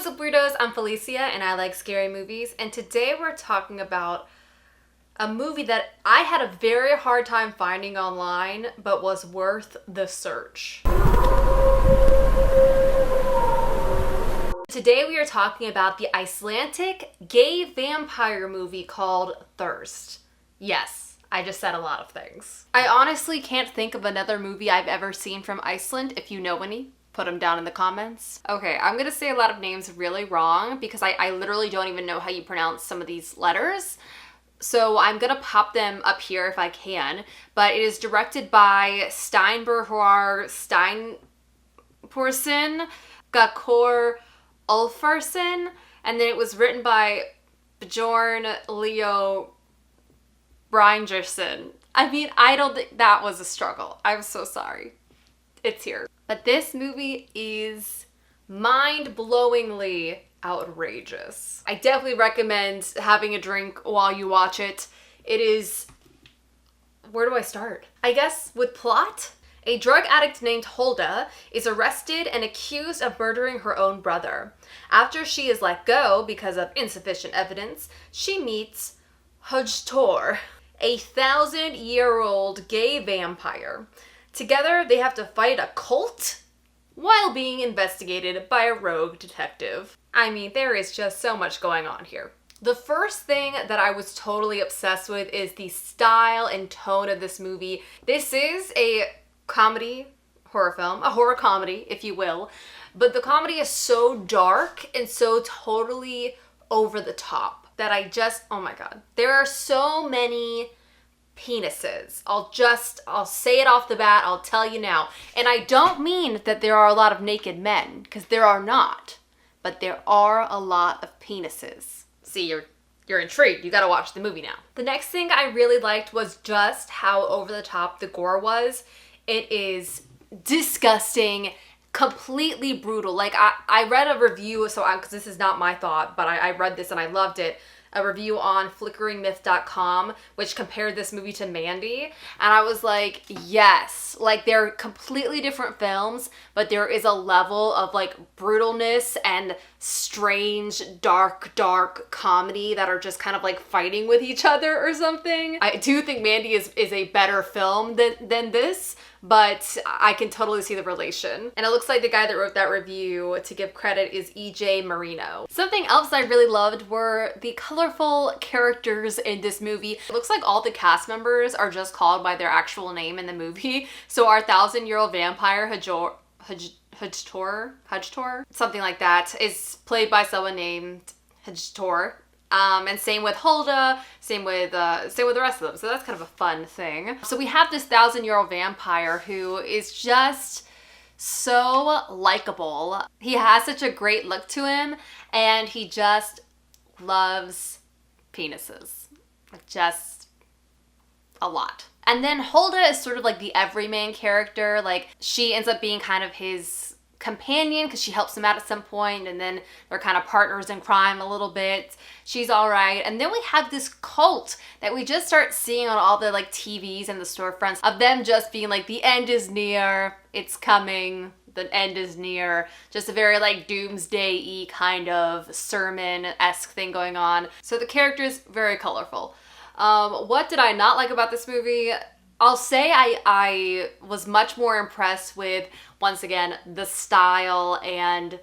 What's up, weirdos? I'm Felicia and I like scary movies, and today we're talking about a movie that I had a very hard time finding online but was worth the search. Today we are talking about the Icelandic gay vampire movie called Þorsti. Yes, I just said a lot of things. I honestly can't think of another movie I've ever seen from Iceland. If you know any, put them down in the comments. Okay, I'm gonna say a lot of names really wrong because I literally don't even know how you pronounce some of these letters. So I'm gonna pop them up here if I can. But it is directed by Steinbergar Steinporsen, Gakor Ulfarsson, and then it was written by Bjorn Leo Brynjarsson. I mean, I don't think that was a struggle. I'm so sorry. It's here. But this movie is mind-blowingly outrageous. I definitely recommend having a drink while you watch it. It is... Where do I start? I guess with plot? A drug addict named Hulda is arrested and accused of murdering her own brother. After she is let go because of insufficient evidence, she meets Hjörtur, a 1,000-year-old gay vampire. Together, they have to fight a cult while being investigated by a rogue detective. I mean, there is just so much going on here. The first thing that I was totally obsessed with is the style and tone of this movie. This is a comedy horror film, a horror comedy, if you will, but the comedy is so dark and so totally over the top that oh my god. There are so many penises. I'll say it off the bat, I'll tell you now. And I don't mean that there are a lot of naked men, because there are not. But there are a lot of penises. See, you're intrigued. You gotta watch the movie now. The next thing I really liked was just how over the top the gore was. It is disgusting, completely brutal. Like, I read a review, because this is not my thought, but I read this and I loved it. A review on flickeringmyth.com, which compared this movie to Mandy, and I was like, yes, like they're completely different films, but there is a level of like brutalness and strange, dark comedy that are just kind of like fighting with each other or something. I do think Mandy is a better film than this, but I can totally see the relation. And it looks like the guy that wrote that review, to give credit, is EJ Marino. Something else I really loved were the colorful characters in this movie. It looks like all the cast members are just called by their actual name in the movie. So our 1,000-year-old vampire, Hjörtur, something like that, is played by someone named Hjörtur. And same with Hulda, same with the rest of them. So that's kind of a fun thing. So we have this 1,000-year-old vampire who is just so likable. He has such a great look to him, and he just loves penises. Just a lot. And then Hulda is sort of like the everyman character. Like, she ends up being kind of his companion because she helps him out at some point, and then they're kind of partners in crime a little bit. She's all right. And then we have this cult that we just start seeing on all the like TVs and the storefronts of them just being like, the end is near, it's coming, the end is near. Just a very like doomsday-y kind of sermon-esque thing going on. So the characters, very colorful. What did I not like about this movie? I'll say I was much more impressed with, once again, the style and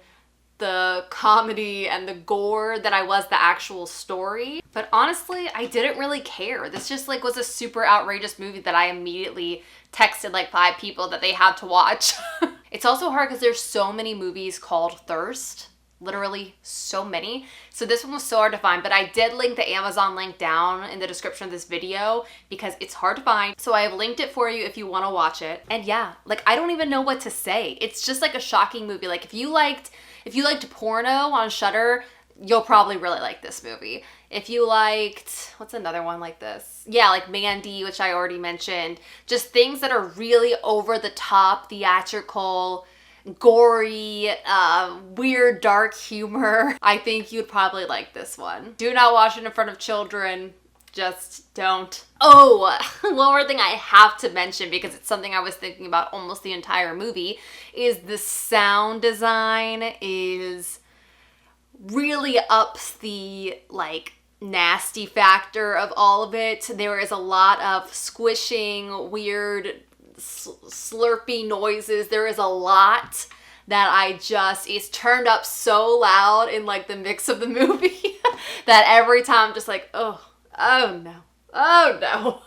the comedy and the gore than I was the actual story. But honestly, I didn't really care. This just like was a super outrageous movie that I immediately texted like 5 people that they had to watch. It's also hard because there's so many movies called Þorsti. Literally so many. So this one was so hard to find, but I did link the Amazon link down in the description of this video because it's hard to find. So I have linked it for you if you want to watch it. And yeah, like I don't even know what to say. It's just like a shocking movie. Like if you liked porno on Shudder, you'll probably really like this movie. If you liked, what's another one like this? Yeah, like Mandy, which I already mentioned. Just things that are really over the top, theatrical, gory, weird, dark humor. I think you'd probably like this one. Do not watch it in front of children. Just don't. Oh, one more thing I have to mention, because it's something I was thinking about almost the entire movie, is the sound design is really ups the like nasty factor of all of it. There is a lot of squishing, weird slurpy noises. There is a lot that is turned up so loud in like the mix of the movie that every time I'm just like, oh no.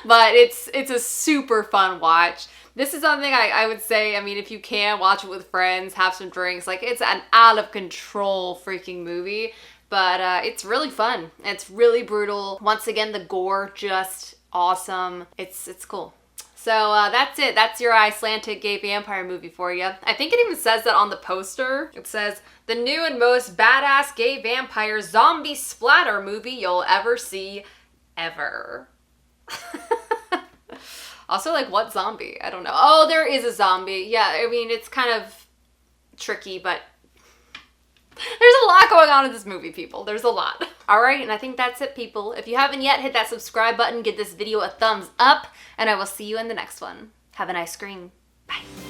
But it's a super fun watch. This is something I would say, I mean, if you can, watch it with friends, have some drinks. Like, it's an out of control freaking movie, but it's really fun. It's really brutal. Once again, the gore, just awesome. It's cool. So that's it. That's your Icelandic gay vampire movie for you. I think it even says that on the poster. It says, the new and most badass gay vampire zombie splatter movie you'll ever see, ever. Also, like, what zombie? I don't know. Oh, there is a zombie. Yeah, I mean, it's kind of tricky, but there's a lot going on in this movie, people. There's a lot. All right, and I think that's it, people. If you haven't yet, hit that subscribe button, give this video a thumbs up, and I will see you in the next one. Have an ice cream. Bye.